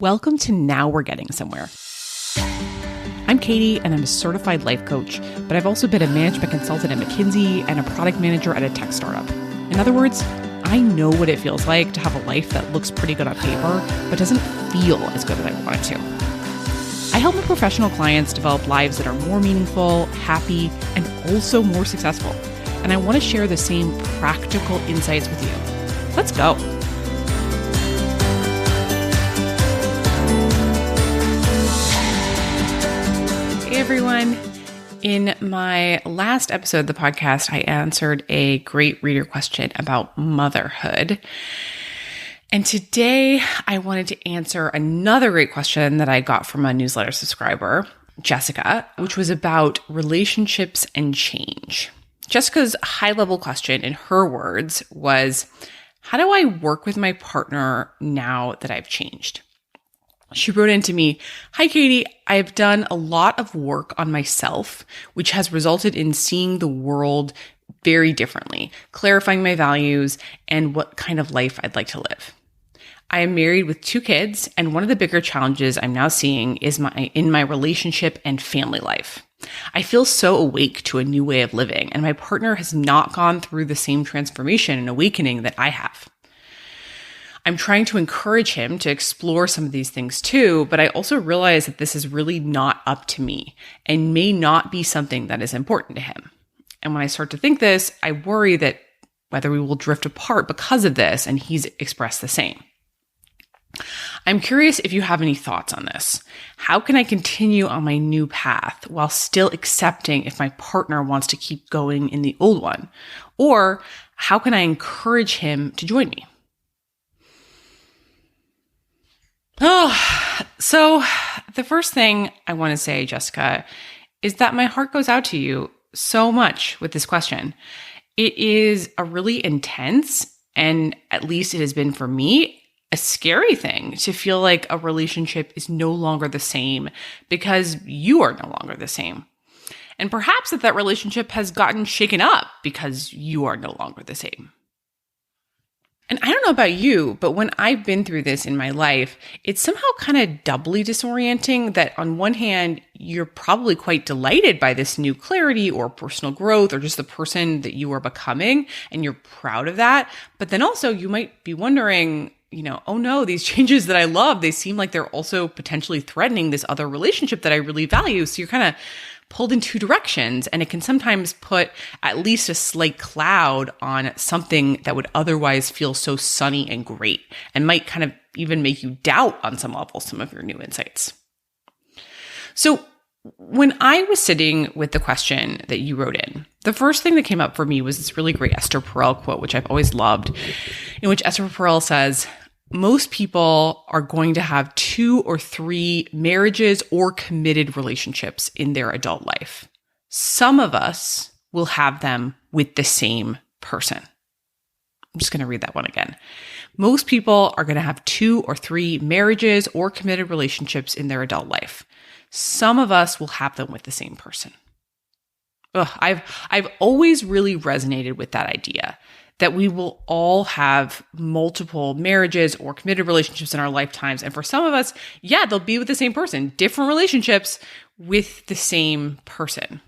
Welcome to Now We're Getting Somewhere. I'm Katie, and I'm a certified life coach, but I've also been a management consultant at McKinsey and a product manager at a tech startup. In other words, I know what it feels like to have a life that looks pretty good on paper, but doesn't feel as good as I want it to. I help my professional clients develop lives that are more meaningful, happy, and also more successful. And I want to share the same practical insights with you. Let's go. Hey everyone. In my last episode of the podcast, I answered a great reader question about motherhood. And today I wanted to answer another great question that I got from a newsletter subscriber, Jessica, which was about relationships and change. Jessica's high-level question, in her words, was, how do I work with my partner now that I've changed? She wrote into me, "Hi, Katie. I have done a lot of work on myself, which has resulted in seeing the world very differently, clarifying my values and what kind of life I'd like to live. I am married with 2 kids, and one of the bigger challenges I'm now seeing is in my relationship and family life. I feel so awake to a new way of living, and my partner has not gone through the same transformation and awakening that I have. I'm trying to encourage him to explore some of these things too, but I also realize that this is really not up to me and may not be something that is important to him. And when I start to think this, I worry that whether we will drift apart because of this, and he's expressed the same. I'm curious if you have any thoughts on this. How can I continue on my new path while still accepting if my partner wants to keep going in the old one? Or how can I encourage him to join me?" So the first thing I want to say, Jessica, is that my heart goes out to you so much with this question. It is a really intense, and at least it has been for me, a scary thing to feel like a relationship is no longer the same because you are no longer the same. And perhaps that relationship has gotten shaken up because you are no longer the same. And I don't know about you, but when I've been through this in my life, it's somehow kind of doubly disorienting that on one hand, you're probably quite delighted by this new clarity or personal growth or just the person that you are becoming, and you're proud of that. But then also you might be wondering, oh no, these changes that I love, they seem like they're also potentially threatening this other relationship that I really value. So you're kind of pulled in 2 directions, and it can sometimes put at least a slight cloud on something that would otherwise feel so sunny and great, and might kind of even make you doubt on some level some of your new insights. So when I was sitting with the question that you wrote in, the first thing that came up for me was this really great Esther Perel quote, which I've always loved, in which Esther Perel says, "Most people are going to have 2 or 3 marriages or committed relationships in their adult life. Some of us will have them with the same person." I'm just going to read that one again. Most people are going to have 2 or 3 marriages or committed relationships in their adult life. Some of us will have them with the same person. I've always really resonated with that idea, that we will all have multiple marriages or committed relationships in our lifetimes. And for some of us, they'll be with the same person, different relationships with the same person.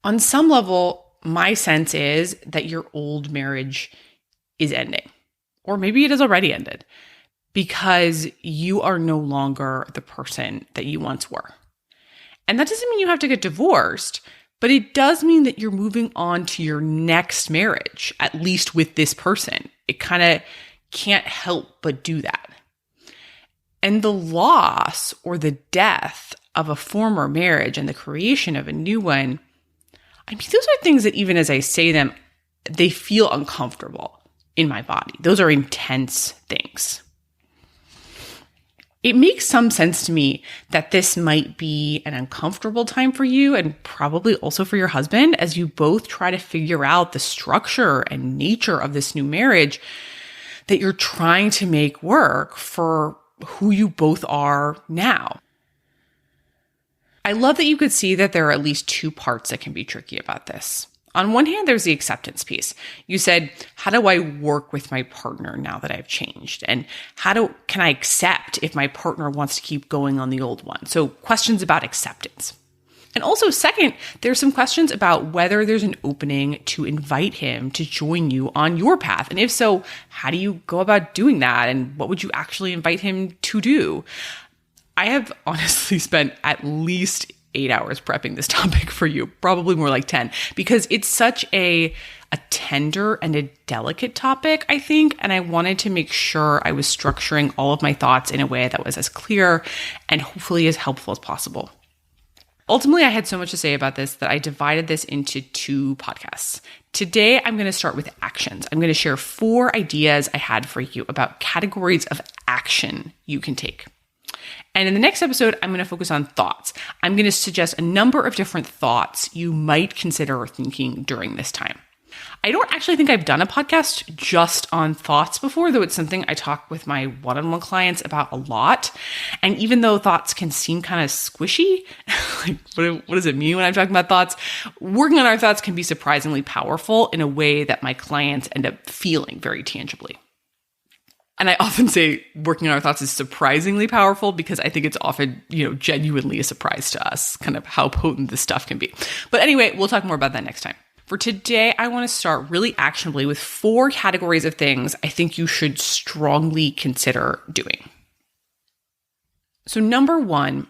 On some level, my sense is that your old marriage is ending, or maybe it has already ended, because you are no longer the person that you once were. And that doesn't mean you have to get divorced, but it does mean that you're moving on to your next marriage, at least with this person. It kind of can't help but do that. And the loss or the death of a former marriage and the creation of a new one, those are things that even as I say them, they feel uncomfortable in my body. Those are intense things. It makes some sense to me that this might be an uncomfortable time for you, and probably also for your husband, as you both try to figure out the structure and nature of this new marriage that you're trying to make work for who you both are now. I love that you could see that there are at least 2 parts that can be tricky about this. On one hand, there's the acceptance piece. You said, how do I work with my partner now that I've changed? And can I accept if my partner wants to keep going on the old one? So questions about acceptance. And also, second, there's some questions about whether there's an opening to invite him to join you on your path. And if so, how do you go about doing that? And what would you actually invite him to do? I have honestly spent at least 8 hours prepping this topic for you, probably more like 10, because it's such a tender and a delicate topic, I think. And I wanted to make sure I was structuring all of my thoughts in a way that was as clear and hopefully as helpful as possible. Ultimately, I had so much to say about this that I divided this into 2 podcasts. Today, I'm going to start with actions. I'm going to share 4 ideas I had for you about categories of action you can take. And in the next episode, I'm going to focus on thoughts. I'm going to suggest a number of different thoughts you might consider thinking during this time. I don't actually think I've done a podcast just on thoughts before, though it's something I talk with my one-on-one clients about a lot. And even though thoughts can seem kind of squishy, like what does it mean when I'm talking about thoughts? Working on our thoughts can be surprisingly powerful in a way that my clients end up feeling very tangibly. And I often say working on our thoughts is surprisingly powerful because I think it's often, genuinely a surprise to us, kind of how potent this stuff can be. But anyway, we'll talk more about that next time. For today, I want to start really actionably with 4 categories of things I think you should strongly consider doing. So number 1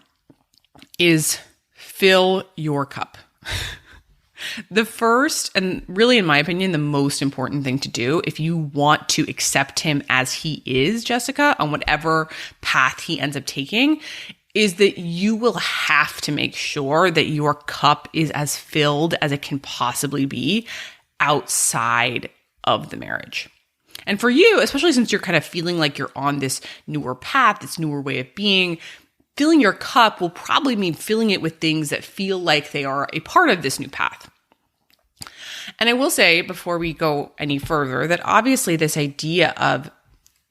is fill your cup. The first, and really in my opinion, the most important thing to do if you want to accept him as he is, Jessica, on whatever path he ends up taking, is that you will have to make sure that your cup is as filled as it can possibly be outside of the marriage. And for you, especially since you're kind of feeling like you're on this newer path, this newer way of being, filling your cup will probably mean filling it with things that feel like they are a part of this new path. And I will say before we go any further that obviously this idea of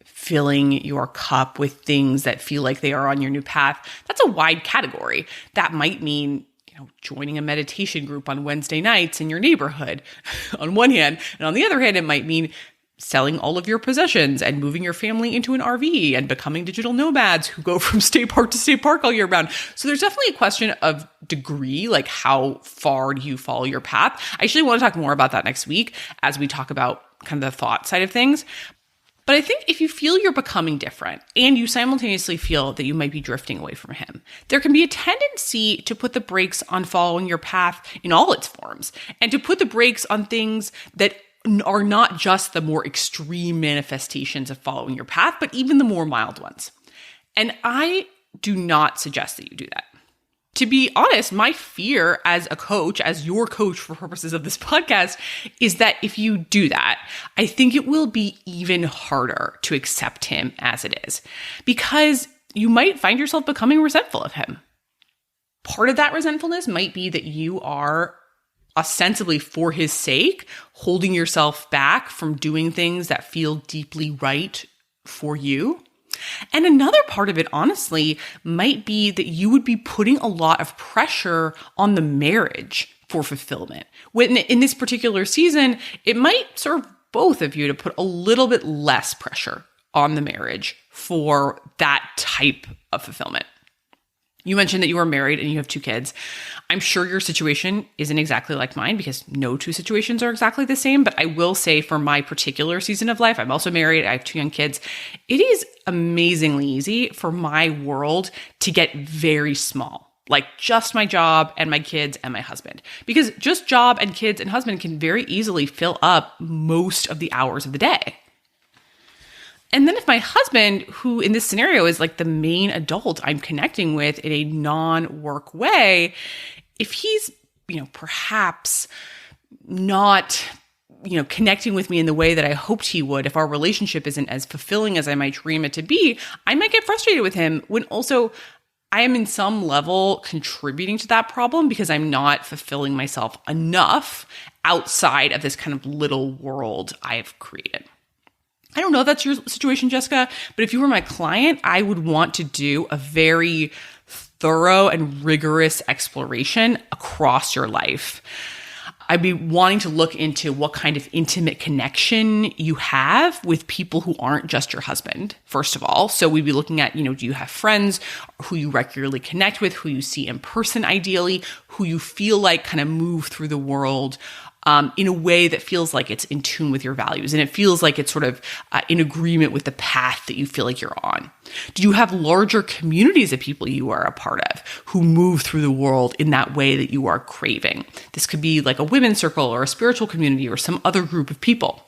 filling your cup with things that feel like they are on your new path, that's a wide category. That might mean, joining a meditation group on Wednesday nights in your neighborhood on one hand. And on the other hand, it might mean selling all of your possessions and moving your family into an RV and becoming digital nomads who go from state park to state park all year round. So there's definitely a question of degree, like how far do you follow your path? I actually want to talk more about that next week as we talk about kind of the thought side of things. But I think if you feel you're becoming different and you simultaneously feel that you might be drifting away from him, there can be a tendency to put the brakes on following your path in all its forms and to put the brakes on things that are not just the more extreme manifestations of following your path, but even the more mild ones. And I do not suggest that you do that. To be honest, my fear as a coach, as your coach for purposes of this podcast, is that if you do that, I think it will be even harder to accept him as it is, because you might find yourself becoming resentful of him. Part of that resentfulness might be that you are ostensibly for his sake, holding yourself back from doing things that feel deeply right for you. And another part of it, honestly, might be that you would be putting a lot of pressure on the marriage for fulfillment. When in this particular season, it might serve both of you to put a little bit less pressure on the marriage for that type of fulfillment. You mentioned that you are married and you have 2 kids. I'm sure your situation isn't exactly like mine because no 2 situations are exactly the same. But I will say for my particular season of life, I'm also married. I have 2 young kids. It is amazingly easy for my world to get very small, like just my job and my kids and my husband, because just job and kids and husband can very easily fill up most of the hours of the day. And then if my husband, who in this scenario is like the main adult I'm connecting with in a non-work way, if he's, perhaps not, connecting with me in the way that I hoped he would, if our relationship isn't as fulfilling as I might dream it to be, I might get frustrated with him when also I am in some level contributing to that problem because I'm not fulfilling myself enough outside of this kind of little world I've created. I don't know if that's your situation, Jessica, but if you were my client, I would want to do a very thorough and rigorous exploration across your life. I'd be wanting to look into what kind of intimate connection you have with people who aren't just your husband, first of all. So we'd be looking at, do you have friends who you regularly connect with, who you see in person ideally, who you feel like kind of move through the world in a way that feels like it's in tune with your values and it feels like it's sort of in agreement with the path that you feel like you're on? Do you have larger communities of people you are a part of who move through the world in that way that you are craving? This could be like a women's circle or a spiritual community or some other group of people.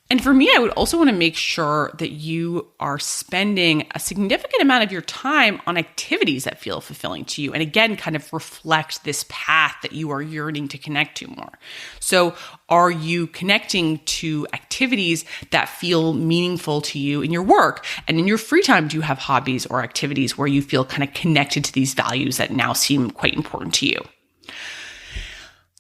And for me, I would also want to make sure that you are spending a significant amount of your time on activities that feel fulfilling to you. And again, kind of reflect this path that you are yearning to connect to more. So are you connecting to activities that feel meaningful to you in your work? And in your free time, do you have hobbies or activities where you feel kind of connected to these values that now seem quite important to you?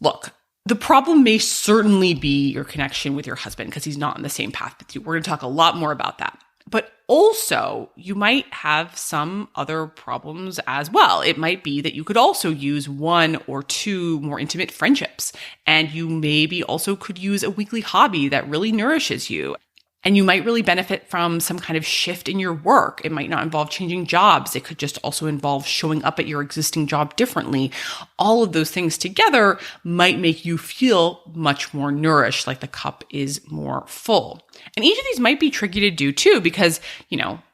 Look, the problem may certainly be your connection with your husband because he's not on the same path with you. We're going to talk a lot more about that. But also, you might have some other problems as well. It might be that you could also use one or two more intimate friendships, and you maybe also could use a weekly hobby that really nourishes you. And you might really benefit from some kind of shift in your work. It might not involve changing jobs. It could just also involve showing up at your existing job differently. All of those things together might make you feel much more nourished, like the cup is more full. And each of these might be tricky to do too, because,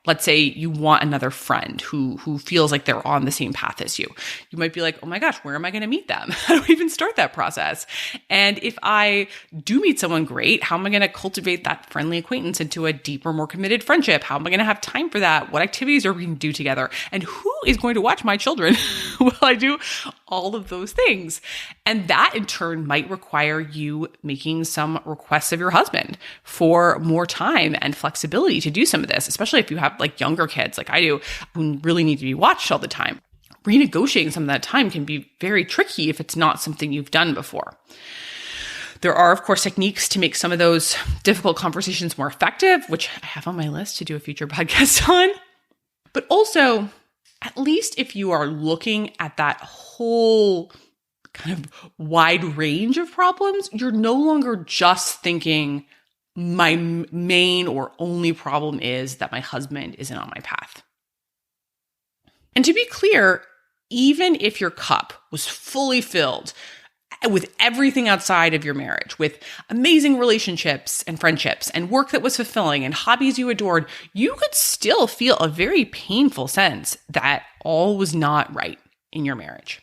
let's say you want another friend who feels like they're on the same path as you. You might be like, oh my gosh, where am I going to meet them? How do I even start that process? And if I do meet someone great, how am I going to cultivate that friendly acquaintance into a deeper, more committed friendship? How am I going to have time for that? What activities are we going to do together? And who is going to watch my children while I do all of those things? And that in turn might require you making some requests of your husband for more time and flexibility to do some of this, especially if you have like younger kids like I do who really need to be watched all the time. Renegotiating some of that time can be very tricky if it's not something you've done before. There are, of course, techniques to make some of those difficult conversations more effective, which I have on my list to do a future podcast on. But also, at least if you are looking at that whole kind of wide range of problems, you're no longer just thinking, my main or only problem is that my husband isn't on my path. And to be clear, even if your cup was fully filled with everything outside of your marriage, with amazing relationships and friendships and work that was fulfilling and hobbies you adored, you could still feel a very painful sense that all was not right in your marriage.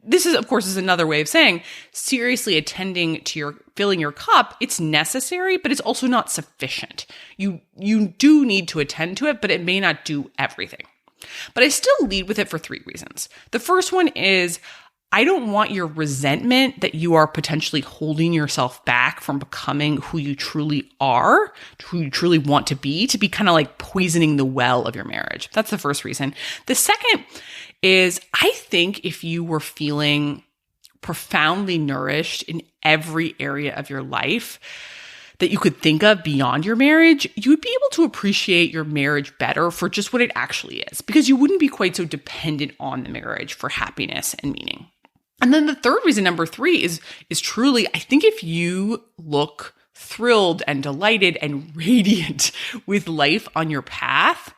This is, of course, another way of saying seriously attending to filling your cup. It's necessary, but it's also not sufficient. You do need to attend to it, but it may not do everything. But I still lead with it for 3 reasons. The first one is I don't want your resentment that you are potentially holding yourself back from becoming who you truly are, who you truly want to be kind of like poisoning the well of your marriage. That's the first reason. The second is I think if you were feeling profoundly nourished in every area of your life that you could think of beyond your marriage, you would be able to appreciate your marriage better for just what it actually is, because you wouldn't be quite so dependent on the marriage for happiness and meaning. And then the third reason, number 3, is truly, I think if you look thrilled and delighted and radiant with life on your path,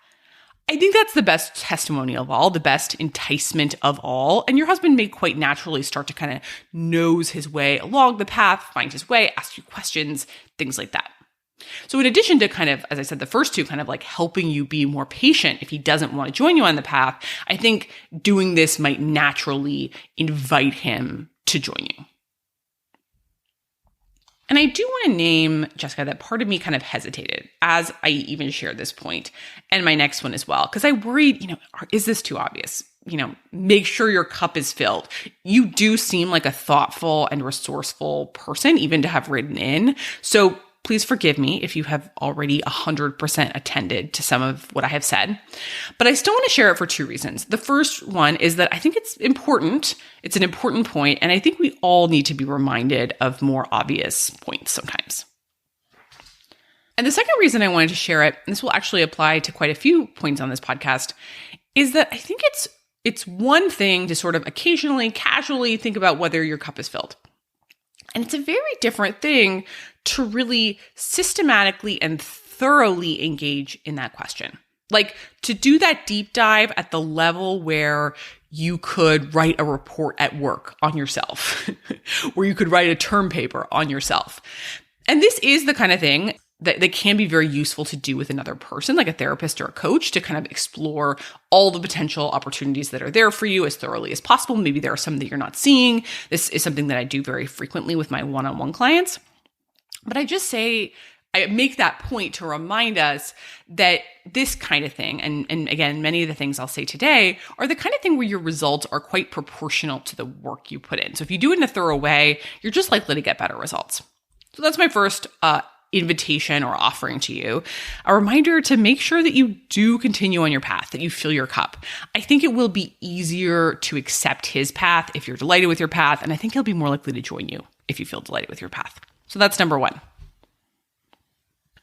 I think that's the best testimony of all, the best enticement of all. And your husband may quite naturally start to kind of nose his way along the path, find his way, ask you questions, things like that. So in addition to kind of, as I said, the first 2 kind of like helping you be more patient if he doesn't want to join you on the path, I think doing this might naturally invite him to join you. And I do want to name, Jessica, that part of me kind of hesitated as I even shared this point and my next one as well, because I worried, is this too obvious? Make sure your cup is filled. You do seem like a thoughtful and resourceful person, even to have written in. So please forgive me if you have already 100% attended to some of what I have said, but I still want to share it for 2 reasons. The first one is that I think it's important. It's an important point, and I think we all need to be reminded of more obvious points sometimes. And the second reason I wanted to share it, and this will actually apply to quite a few points on this podcast, is that I think it's one thing to sort of occasionally, casually think about whether your cup is filled. And it's a very different thing to really systematically and thoroughly engage in that question. Like to do that deep dive at the level where you could write a report at work on yourself, where you could write a term paper on yourself. And this is the kind of thing that can be very useful to do with another person, like a therapist or a coach, to kind of explore all the potential opportunities that are there for you as thoroughly as possible. Maybe there are some that you're not seeing. This is something that I do very frequently with my one-on-one clients. But I make that point to remind us that this kind of thing, and again, many of the things I'll say today are the kind of thing where your results are quite proportional to the work you put in. So if you do it in a thorough way, you're just likely to get better results. So that's my first invitation or offering to you, a reminder to make sure that you do continue on your path, that you fill your cup. I think it will be easier to accept his path if you're delighted with your path, and I think he'll be more likely to join you if you feel delighted with your path. So that's number one.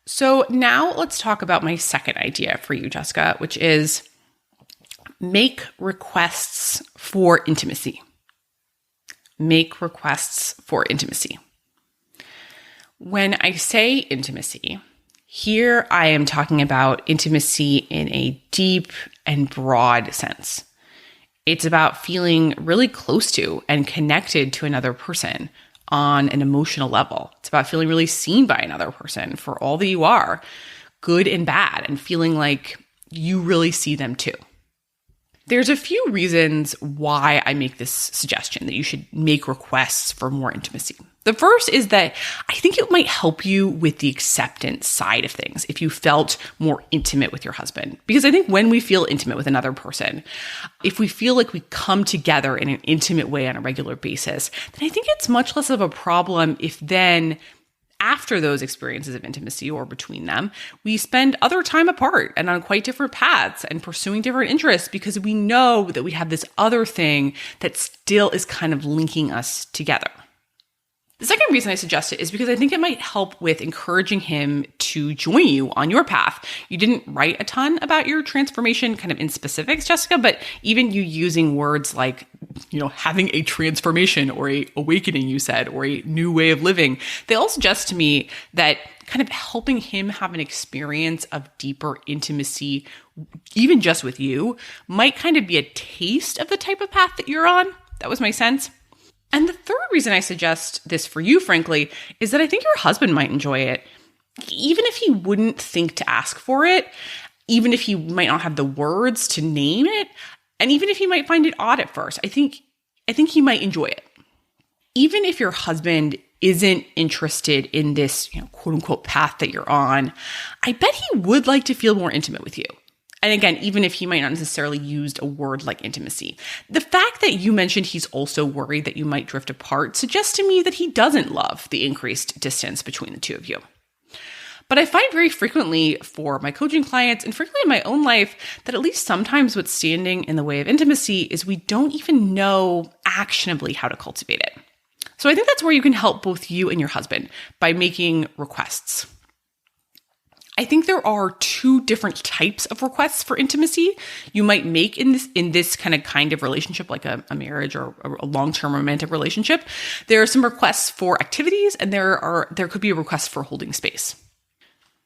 So now let's talk about my second idea for you, Jessica, which is make requests for intimacy. Make requests for intimacy. When I say intimacy, here I am talking about intimacy in a deep and broad sense. It's about feeling really close to and connected to another person on an emotional level. It's about feeling really seen by another person for all that you are, good and bad, and feeling like you really see them too. There's a few reasons why I make this suggestion that you should make requests for more intimacy. The first is that I think it might help you with the acceptance side of things if you felt more intimate with your husband. Because I think when we feel intimate with another person, if we feel like we come together in an intimate way on a regular basis, then I think it's much less of a problem if then after those experiences of intimacy or between them, we spend other time apart and on quite different paths and pursuing different interests because we know that we have this other thing that still is kind of linking us together. The second reason I suggest it is because I think it might help with encouraging him to join you on your path. You didn't write a ton about your transformation kind of in specifics, Jessica, but even you using words like, having a transformation or a awakening, you said, or a new way of living, they all suggest to me that kind of helping him have an experience of deeper intimacy, even just with you, might kind of be a taste of the type of path that you're on. That was my sense. And the third reason I suggest this for you, frankly, is that I think your husband might enjoy it, even if he wouldn't think to ask for it, even if he might not have the words to name it, and even if he might find it odd at first. I think he might enjoy it. Even if your husband isn't interested in this, quote unquote path that you're on, I bet he would like to feel more intimate with you. And again, even if he might not necessarily use a word like intimacy, the fact that you mentioned he's also worried that you might drift apart suggests to me that he doesn't love the increased distance between the two of you. But I find very frequently for my coaching clients and frequently in my own life that at least sometimes what's standing in the way of intimacy is we don't even know actionably how to cultivate it. So I think that's where you can help both you and your husband by making requests. I think there are two different types of requests for intimacy you might make in this kind of relationship, like a marriage or a long-term romantic relationship. There are some requests for activities, and there could be a request for holding space.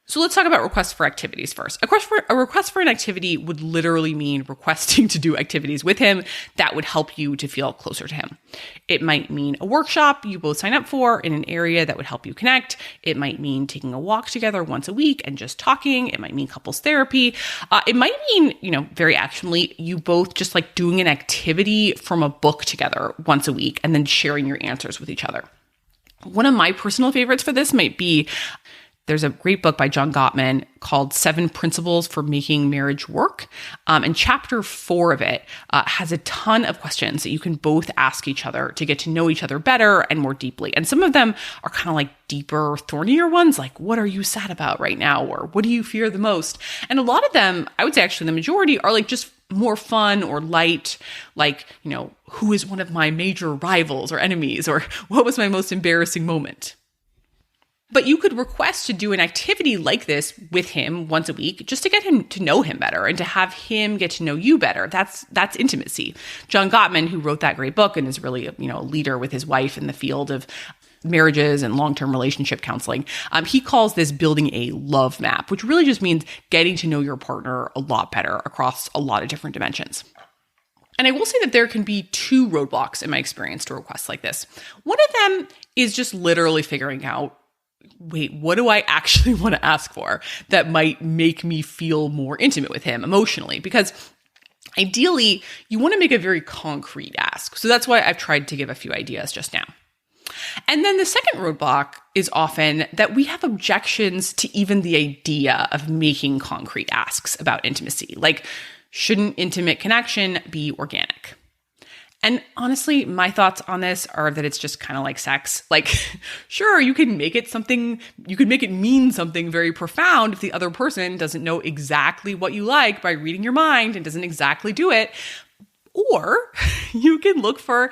So let's talk about requests for activities first. A request for an activity would literally mean requesting to do activities with him that would help you to feel closer to him. It might mean a workshop you both sign up for in an area that would help you connect. It might mean taking a walk together once a week and just talking. It might mean couples therapy. It might mean, very actionably, you both just like doing an activity from a book together once a week and then sharing your answers with each other. One of my personal favorites for this might be there's a great book by John Gottman called 7 Principles for Making Marriage Work. And chapter 4 of it has a ton of questions that you can both ask each other to get to know each other better and more deeply. And some of them are kind of like deeper, thornier ones, like what are you sad about right now? Or what do you fear the most? And a lot of them, I would say actually the majority, are like just more fun or light, like, who is one of my major rivals or enemies? Or what was my most embarrassing moment? But you could request to do an activity like this with him once a week just to get him to know him better and to have him get to know you better. That's intimacy. John Gottman, who wrote that great book and is really a leader with his wife in the field of marriages and long-term relationship counseling. He calls this building a love map, which really just means getting to know your partner a lot better across a lot of different dimensions. And I will say that there can be two roadblocks in my experience to requests like this. One of them is just literally figuring out, wait, what do I actually want to ask for that might make me feel more intimate with him emotionally? Because ideally, you want to make a very concrete ask. So that's why I've tried to give a few ideas just now. And then the second roadblock is often that we have objections to even the idea of making concrete asks about intimacy. Like, shouldn't intimate connection be organic? And honestly, my thoughts on this are that it's just kind of like sex. Like, sure, you can make it mean something very profound if the other person doesn't know exactly what you like by reading your mind and doesn't exactly do it. Or you can look for,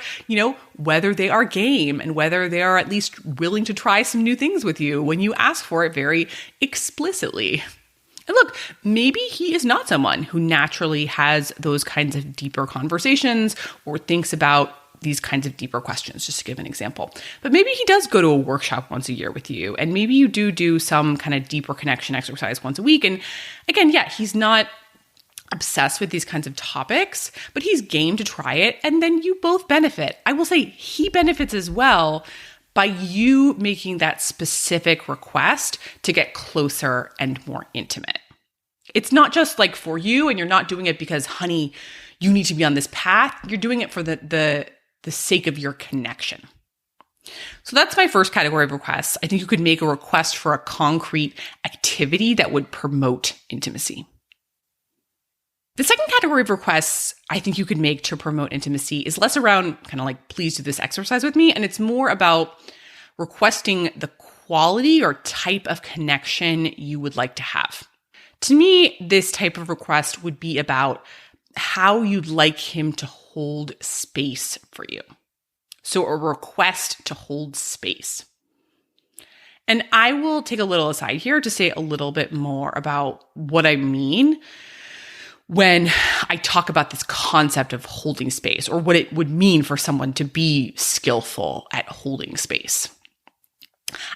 whether they are game and whether they are at least willing to try some new things with you when you ask for it very explicitly. And look, maybe he is not someone who naturally has those kinds of deeper conversations or thinks about these kinds of deeper questions, just to give an example. But maybe he does go to a workshop once a year with you, and maybe you do some kind of deeper connection exercise once a week. And again, he's not obsessed with these kinds of topics, but he's game to try it, and then you both benefit. I will say he benefits as well by you making that specific request to get closer and more intimate. It's not just like for you, and you're not doing it because, honey, you need to be on this path. You're doing it for the sake of your connection. So that's my first category of requests. I think you could make a request for a concrete activity that would promote intimacy. The second category of requests I think you could make to promote intimacy is less around kind of like, please do this exercise with me. And it's more about requesting the quality or type of connection you would like to have. To me, this type of request would be about how you'd like him to hold space for you. So a request to hold space. And I will take a little aside here to say a little bit more about what I mean when I talk about this concept of holding space, or what it would mean for someone to be skillful at holding space.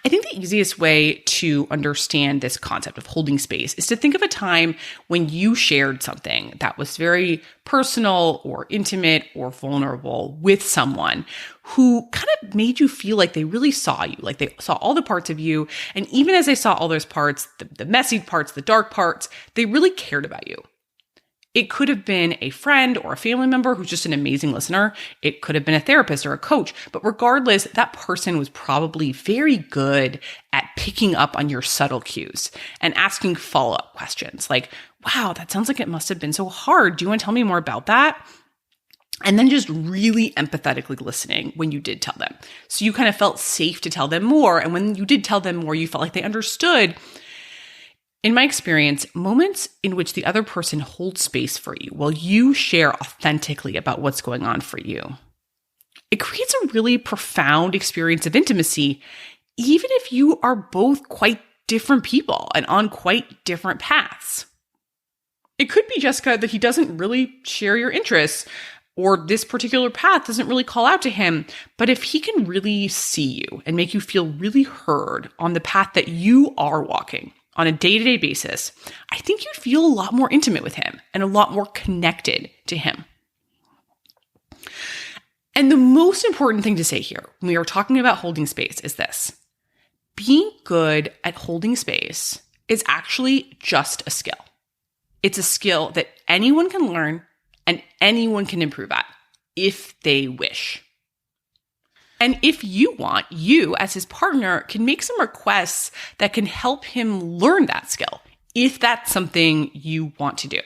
I think the easiest way to understand this concept of holding space is to think of a time when you shared something that was very personal or intimate or vulnerable with someone who kind of made you feel like they really saw you, like they saw all the parts of you. And even as they saw all those parts, the messy parts, the dark parts, they really cared about you. It could have been a friend or a family member who's just an amazing listener. It could have been a therapist or a coach. But regardless, that person was probably very good at picking up on your subtle cues and asking follow-up questions like, wow, that sounds like it must have been so hard. Do you want to tell me more about that? And then just really empathetically listening when you did tell them. So you kind of felt safe to tell them more. And when you did tell them more, you felt like they understood. In my experience, moments in which the other person holds space for you while you share authentically about what's going on for you, it creates a really profound experience of intimacy, even if you are both quite different people and on quite different paths. It could be, Jessica, that he doesn't really share your interests, or this particular path doesn't really call out to him. But if he can really see you and make you feel really heard on the path that you are walking, on a day-to-day basis, I think you'd feel a lot more intimate with him and a lot more connected to him. And the most important thing to say here when we are talking about holding space is this. Being good at holding space is actually just a skill. It's a skill that anyone can learn and anyone can improve at if they wish. And if you want, you as his partner can make some requests that can help him learn that skill, if that's something you want to do.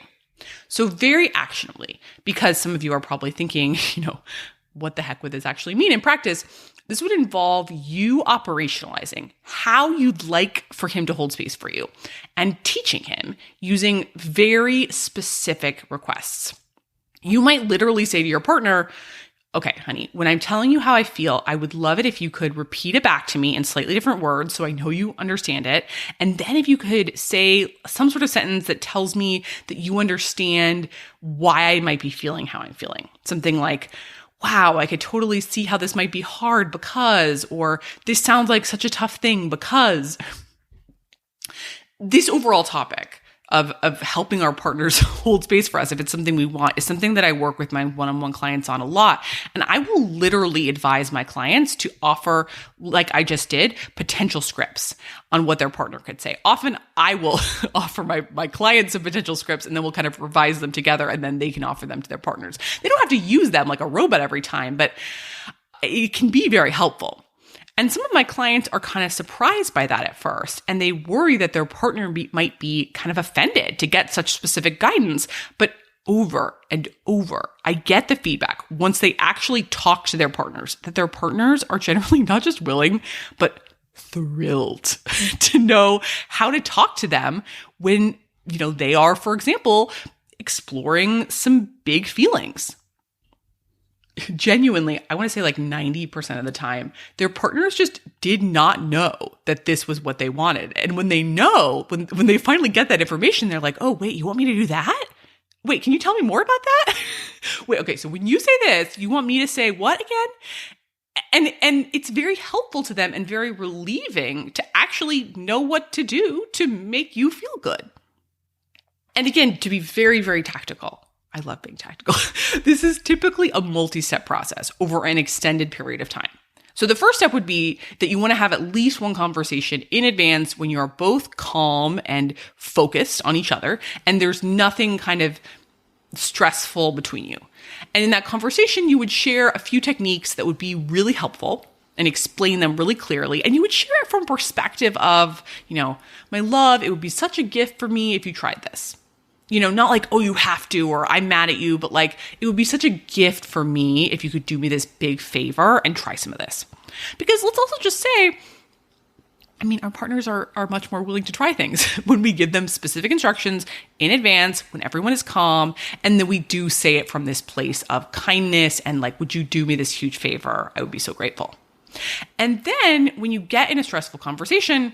So very actionably, because some of you are probably thinking, what the heck would this actually mean in practice? This would involve you operationalizing how you'd like for him to hold space for you and teaching him using very specific requests. You might literally say to your partner, okay, honey, when I'm telling you how I feel, I would love it if you could repeat it back to me in slightly different words so I know you understand it. And then if you could say some sort of sentence that tells me that you understand why I might be feeling how I'm feeling. Something like, wow, I could totally see how this might be hard because, or this sounds like such a tough thing because. This overall topic of helping our partners hold space for us, if it's something we want, is something that I work with my one-on-one clients on a lot. And I will literally advise my clients to offer, like I just did, potential scripts on what their partner could say. Often I will offer my clients some potential scripts, and then we'll kind of revise them together, and then they can offer them to their partners. They don't have to use them like a robot every time, but it can be very helpful. And some of my clients are kind of surprised by that at first, and they worry that their partner might be kind of offended to get such specific guidance. But over and over, I get the feedback once they actually talk to their partners that their partners are generally not just willing, but thrilled to know how to talk to them when, they are, for example, exploring some big feelings. Genuinely, I want to say like 90% of the time, their partners just did not know that this was what they wanted. And when they know, when they finally get that information, they're like, oh, wait, you want me to do that? Wait, can you tell me more about that? Wait, okay, so when you say this, you want me to say what again? And it's very helpful to them and very relieving to actually know what to do to make you feel good. And again, to be very, very tactical. I love being tactical. This is typically a multi-step process over an extended period of time. So the first step would be that you want to have at least one conversation in advance when you are both calm and focused on each other, and there's nothing kind of stressful between you. And in that conversation, you would share a few techniques that would be really helpful and explain them really clearly. And you would share it from perspective of, my love, it would be such a gift for me if you tried this. Not like, oh, you have to, or I'm mad at you, but like, it would be such a gift for me if you could do me this big favor and try some of this. Because let's also just say, our partners are much more willing to try things when we give them specific instructions in advance, when everyone is calm, and then we do say it from this place of kindness and like, would you do me this huge favor? I would be so grateful. And then when you get in a stressful conversation,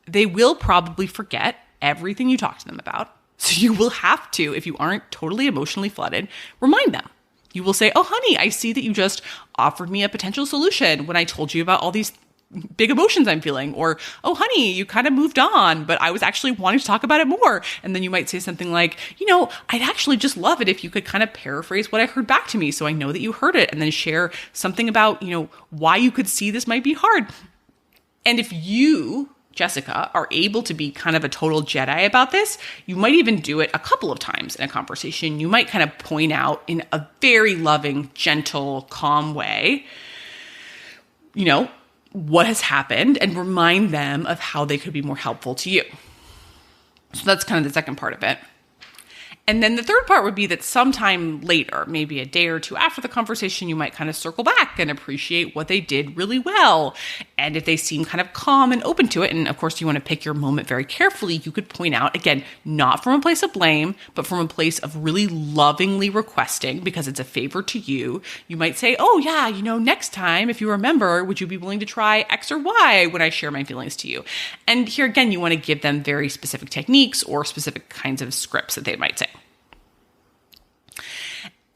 they will probably forget everything you talked to them about. So you will have to, if you aren't totally emotionally flooded, remind them. You will say, oh, honey, I see that you just offered me a potential solution when I told you about all these big emotions I'm feeling. Or, oh, honey, you kind of moved on, but I was actually wanting to talk about it more. And then you might say something like, I'd actually just love it if you could kind of paraphrase what I heard back to me so I know that you heard it, and then share something about, why you could see this might be hard. And if you, Jessica, are able to be kind of a total Jedi about this, you might even do it a couple of times in a conversation. You might kind of point out in a very loving, gentle, calm way, what has happened, and remind them of how they could be more helpful to you. So that's kind of the second part of it. And then the third part would be that sometime later, maybe a day or two after the conversation, you might kind of circle back and appreciate what they did really well. And if they seem kind of calm and open to it, and of course you want to pick your moment very carefully, you could point out, again, not from a place of blame, but from a place of really lovingly requesting because it's a favor to you. You might say, oh yeah, next time, if you remember, would you be willing to try X or Y when I share my feelings to you? And here again, you want to give them very specific techniques or specific kinds of scripts that they might say.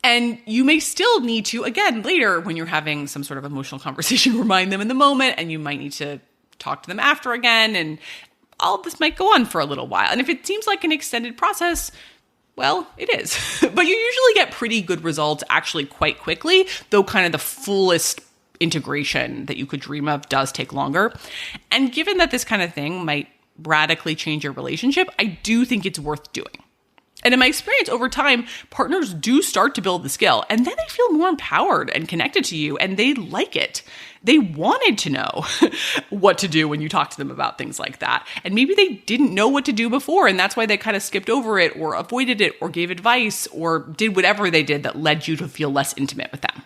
And you may still need to, again, later when you're having some sort of emotional conversation, remind them in the moment, and you might need to talk to them after again, and all of this might go on for a little while. And if it seems like an extended process, well, it is. But you usually get pretty good results actually quite quickly, though kind of the fullest integration that you could dream of does take longer. And given that this kind of thing might radically change your relationship, I do think it's worth doing. And in my experience over time, partners do start to build the skill, and then they feel more empowered and connected to you, and they like it. They wanted to know what to do when you talk to them about things like that. And maybe they didn't know what to do before, and that's why they kind of skipped over it or avoided it or gave advice or did whatever they did that led you to feel less intimate with them.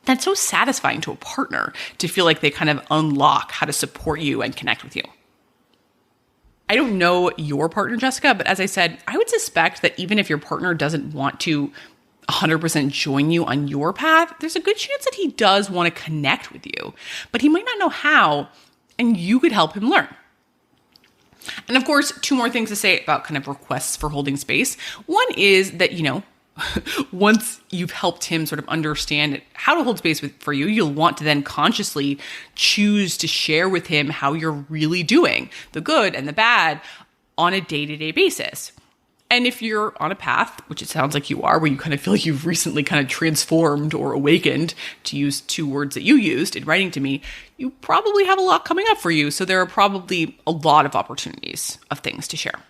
That's so satisfying to a partner to feel like they kind of unlock how to support you and connect with you. I don't know your partner, Jessica, but as I said, I would suspect that even if your partner doesn't want to 100% join you on your path, there's a good chance that he does want to connect with you, but he might not know how, and you could help him learn. And of course, two more things to say about kind of requests for holding space. One is that, once you've helped him sort of understand how to hold space for you, you'll want to then consciously choose to share with him how you're really doing, the good and the bad, on a day-to-day basis. And if you're on a path, which it sounds like you are, where you kind of feel like you've recently kind of transformed or awakened, to use two words that you used in writing to me, you probably have a lot coming up for you. So there are probably a lot of opportunities of things to share.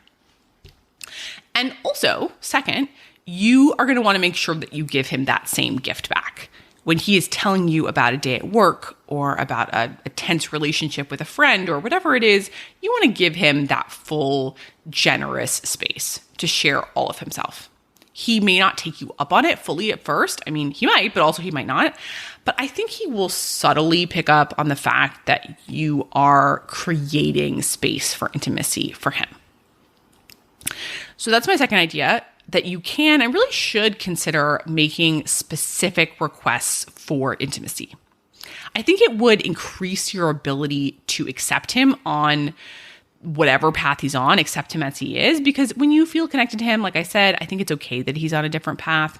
And also, second, you are going to want to make sure that you give him that same gift back. When he is telling you about a day at work or about a tense relationship with a friend or whatever it is, you want to give him that full, generous space to share all of himself. He may not take you up on it fully at first. I mean, he might, but also he might not. But I think he will subtly pick up on the fact that you are creating space for intimacy for him. So that's my second idea, that you can and really should consider making specific requests for intimacy. I think it would increase your ability to accept him on whatever path he's on, accept him as he is, because when you feel connected to him, like I said, I think it's okay that he's on a different path.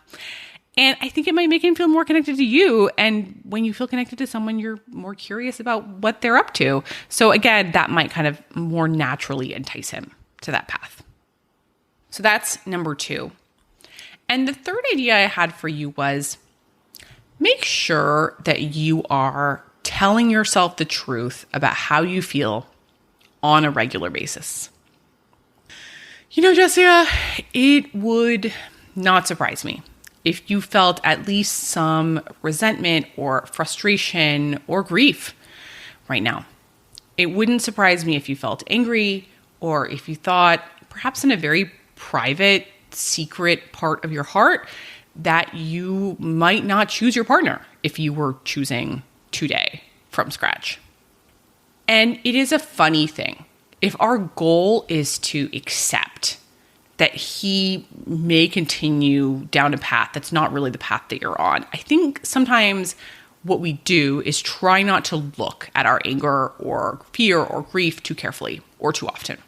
And I think it might make him feel more connected to you. And when you feel connected to someone, you're more curious about what they're up to. So again, that might kind of more naturally entice him to that path. So that's number 2. And the third idea I had for you was make sure that you are telling yourself the truth about how you feel on a regular basis. You know, Jessica, it would not surprise me if you felt at least some resentment or frustration or grief right now. It wouldn't surprise me if you felt angry or if you thought, perhaps in a very private, secret part of your heart, that you might not choose your partner if you were choosing today from scratch. And it is a funny thing. If our goal is to accept that he may continue down a path that's not really the path that you're on, I think sometimes what we do is try not to look at our anger or fear or grief too carefully or too often.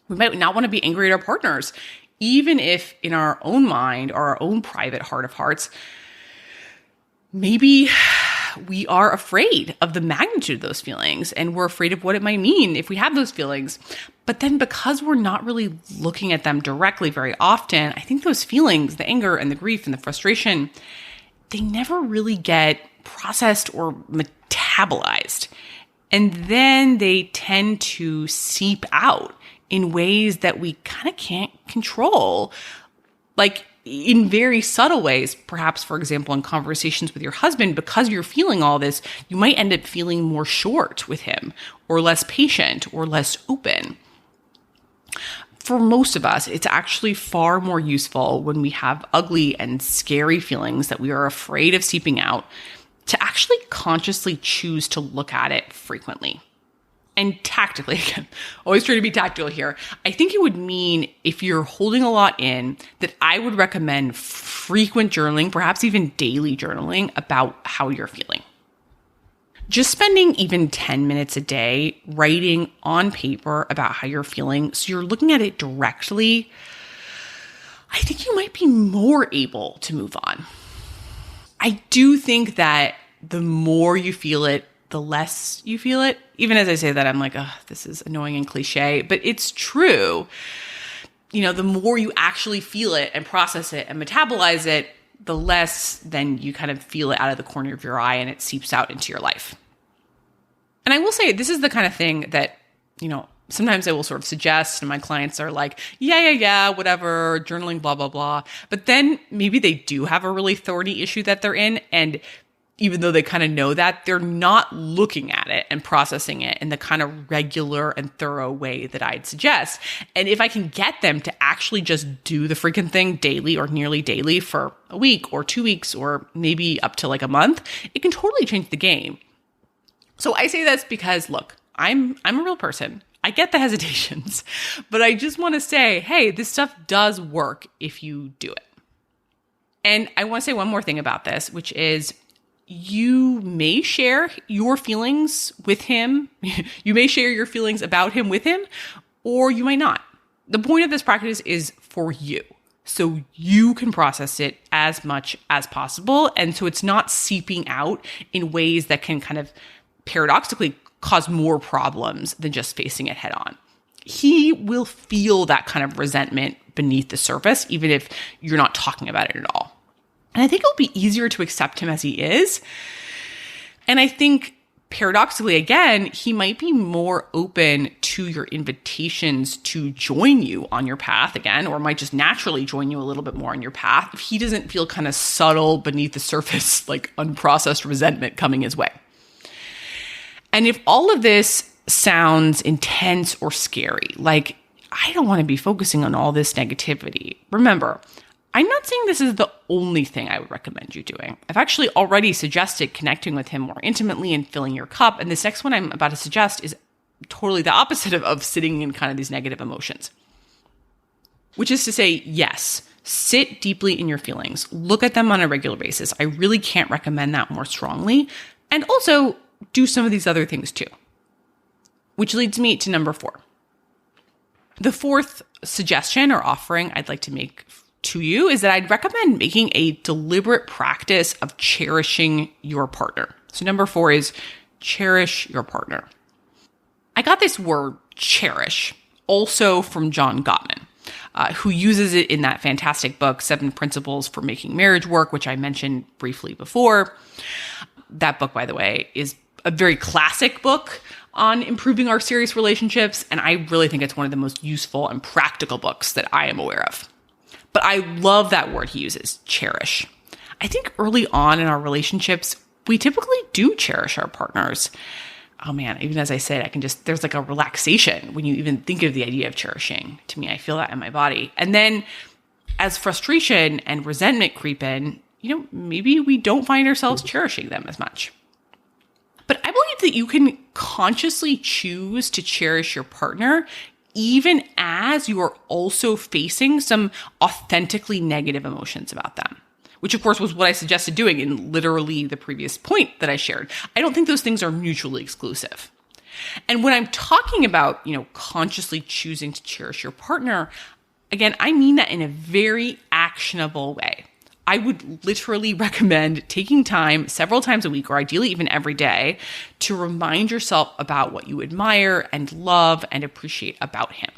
We might not want to be angry at our partners, even if in our own mind or our own private heart of hearts, maybe we are afraid of the magnitude of those feelings and we're afraid of what it might mean if we have those feelings. But then because we're not really looking at them directly very often, I think those feelings, the anger and the grief and the frustration, they never really get processed or metabolized. And then they tend to seep out in ways that we kind of can't control, like in very subtle ways. Perhaps, for example, in conversations with your husband, because you're feeling all this, you might end up feeling more short with him or less patient or less open. For most of us, it's actually far more useful when we have ugly and scary feelings that we are afraid of seeping out to actually consciously choose to look at it frequently. And tactically, again, always trying to be tactical here, I think it would mean, if you're holding a lot in, that I would recommend frequent journaling, perhaps even daily journaling about how you're feeling. Just spending even 10 minutes a day writing on paper about how you're feeling, so you're looking at it directly, I think you might be more able to move on. I do think that the more you feel it, the less you feel it. Even as I say that, I'm like, oh, this is annoying and cliche, but it's true. You know, the more you actually feel it and process it and metabolize it, the less then you kind of feel it out of the corner of your eye and it seeps out into your life. And I will say, this is the kind of thing that, you know, sometimes I will sort of suggest, and my clients are like, yeah, whatever, journaling, blah, blah, blah. But then maybe they do have a really thorny issue that they're in, and even though they kind of know that, they're not looking at it and processing it in the kind of regular and thorough way that I'd suggest. And if I can get them to actually just do the freaking thing daily or nearly daily for a week or 2 weeks or maybe up to like a month, it can totally change the game. So I say this because, look, I'm a real person. I get the hesitations, but I just want to say, hey, this stuff does work if you do it. And I want to say one more thing about this, which is, you may share your feelings with him. You may share your feelings about him with him, or you might not. The point of this practice is for you. so you can process it as much as possible. And so it's not seeping out in ways that can kind of paradoxically cause more problems than just facing it head on. He will feel that kind of resentment beneath the surface, even if you're not talking about it at all. And I think it'll be easier to accept him as he is. And I think paradoxically, again, he might be more open to your invitations to join you on your path again, or might just naturally join you a little bit more on your path if he doesn't feel kind of subtle beneath the surface, like unprocessed resentment coming his way. And if all of this sounds intense or scary, like I don't want to be focusing on all this negativity, remember, I'm not saying this is the only thing I would recommend you doing. I've actually already suggested connecting with him more intimately and filling your cup. And this next one I'm about to suggest is totally the opposite of sitting in kind of these negative emotions, which is to say, yes, sit deeply in your feelings. Look at them on a regular basis. I really can't recommend that more strongly. And also do some of these other things too, which leads me to number 4. The fourth suggestion or offering I'd like to make to you is that I'd recommend making a deliberate practice of cherishing your partner. So number 4 is cherish your partner. I got this word cherish also from John Gottman, who uses it in that fantastic book, 7 Principles for Making Marriage Work, which I mentioned briefly before. That book, by the way, is a very classic book on improving our serious relationships. And I really think it's one of the most useful and practical books that I am aware of. But I love that word he uses, cherish. I think early on in our relationships, we typically do cherish our partners. Oh man, even as I say it, there's like a relaxation when you even think of the idea of cherishing. To me, I feel that in my body. And then as frustration and resentment creep in, maybe we don't find ourselves cherishing them as much. But I believe that you can consciously choose to cherish your partner even as you are also facing some authentically negative emotions about them, which of course was what I suggested doing in literally the previous point that I shared. I don't think those things are mutually exclusive. And when I'm talking about, consciously choosing to cherish your partner, again, I mean that in a very actionable way. I would literally recommend taking time several times a week, or ideally even every day, to remind yourself about what you admire and love and appreciate about him.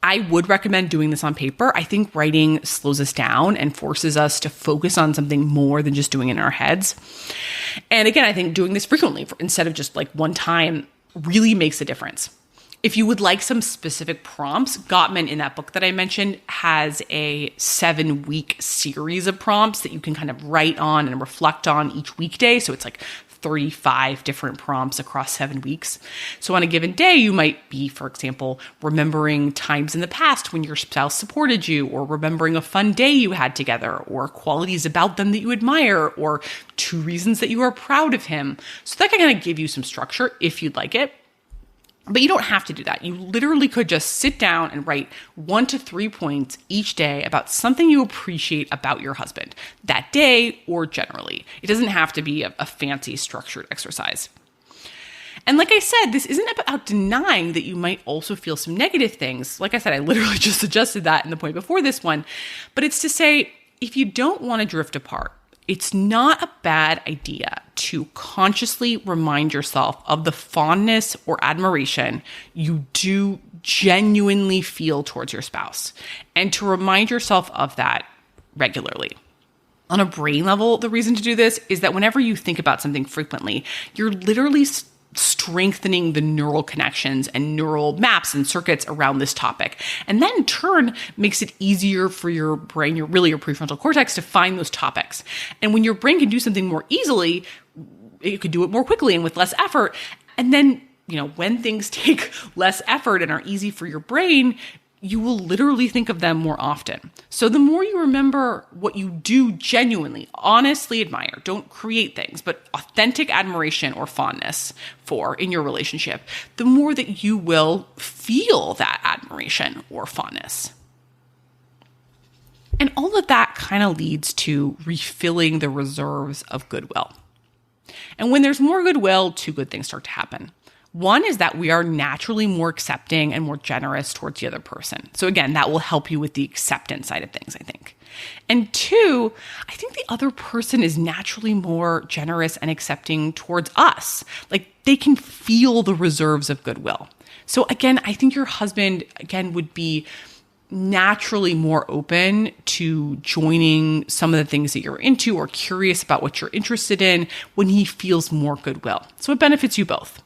I would recommend doing this on paper. I think writing slows us down and forces us to focus on something more than just doing it in our heads. And again, I think doing this frequently instead of just like one time really makes a difference. If you would like some specific prompts, Gottman in that book that I mentioned has a 7-week series of prompts that you can kind of write on and reflect on each weekday. So it's like 35 different prompts across 7 weeks. So on a given day, you might be, for example, remembering times in the past when your spouse supported you, or remembering a fun day you had together, or qualities about them that you admire, or 2 reasons that you are proud of him. So that can kind of give you some structure if you'd like it. But you don't have to do that. You literally could just sit down and write 1 to 3 points each day about something you appreciate about your husband that day or generally. It doesn't have to be a fancy structured exercise. And like I said, this isn't about denying that you might also feel some negative things. Like I said, I literally just suggested that in the point before this one. But it's to say, if you don't want to drift apart, it's not a bad idea to consciously remind yourself of the fondness or admiration you do genuinely feel towards your spouse, and to remind yourself of that regularly. On a brain level, the reason to do this is that whenever you think about something frequently, you're literally strengthening the neural connections and neural maps and circuits around this topic. And that in turn makes it easier for your brain, your prefrontal cortex, to find those topics. And when your brain can do something more easily, it could do it more quickly and with less effort. And then, when things take less effort and are easy for your brain, you will literally think of them more often. So the more you remember what you do genuinely, honestly admire, don't create things, but authentic admiration or fondness for in your relationship, the more that you will feel that admiration or fondness. And all of that kind of leads to refilling the reserves of goodwill. And when there's more goodwill, 2 good things start to happen. One is that we are naturally more accepting and more generous towards the other person. So again, that will help you with the acceptance side of things, I think. And two, I think the other person is naturally more generous and accepting towards us. Like they can feel the reserves of goodwill. So again, I think your husband, again, would be naturally more open to joining some of the things that you're into or curious about what you're interested in when he feels more goodwill. So it benefits you both.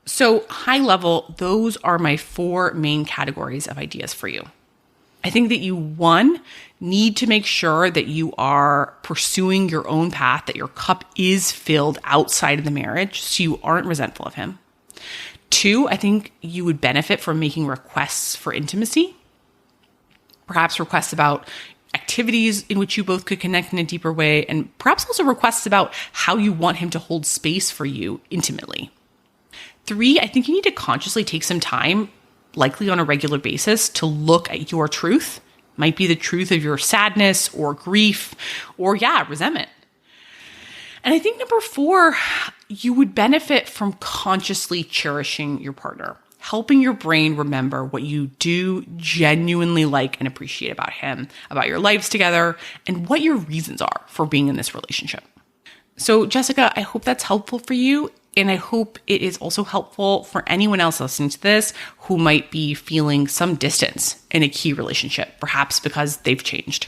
So high level, those are my 4 main categories of ideas for you. I think that you, 1, need to make sure that you are pursuing your own path, that your cup is filled outside of the marriage so you aren't resentful of him. 2, I think you would benefit from making requests for intimacy, perhaps requests about activities in which you both could connect in a deeper way, and perhaps also requests about how you want him to hold space for you intimately. 3, I think you need to consciously take some time, likely on a regular basis, to look at your truth. Might be the truth of your sadness or grief or, resentment. And I think number 4, you would benefit from consciously cherishing your partner, helping your brain remember what you do genuinely like and appreciate about him, about your lives together, and what your reasons are for being in this relationship. So, Jessica, I hope that's helpful for you. And I hope it is also helpful for anyone else listening to this who might be feeling some distance in a key relationship, perhaps because they've changed.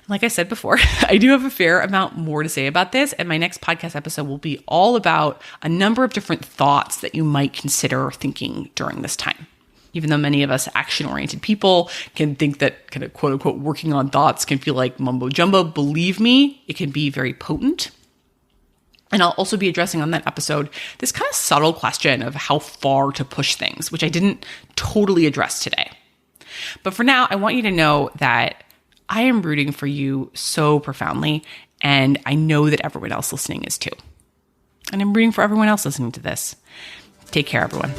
Like I said before, I do have a fair amount more to say about this, and my next podcast episode will be all about a number of different thoughts that you might consider thinking during this time. Even though many of us action-oriented people can think that kind of quote-unquote working on thoughts can feel like mumbo jumbo, believe me, it can be very potent. And I'll also be addressing on that episode this kind of subtle question of how far to push things, which I didn't totally address today. But for now, I want you to know that I am rooting for you so profoundly, and I know that everyone else listening is too. And I'm rooting for everyone else listening to this. Take care, everyone.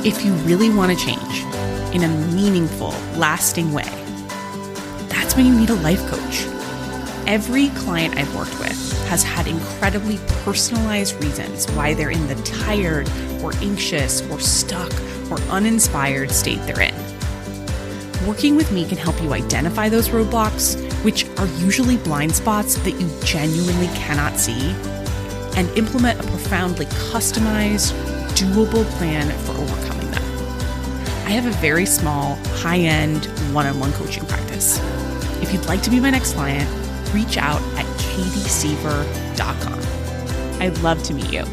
If you really want to change in a meaningful, lasting way, that's when you need a life coach. Every client I've worked with has had incredibly personalized reasons why they're in the tired or anxious or stuck or uninspired state they're in. Working with me can help you identify those roadblocks, which are usually blind spots that you genuinely cannot see, and implement a profoundly customized, doable plan for overcoming them. I have a very small, high-end, one-on-one coaching practice. If you'd like to be my next client, reach out at katiesiever.com. I'd love to meet you.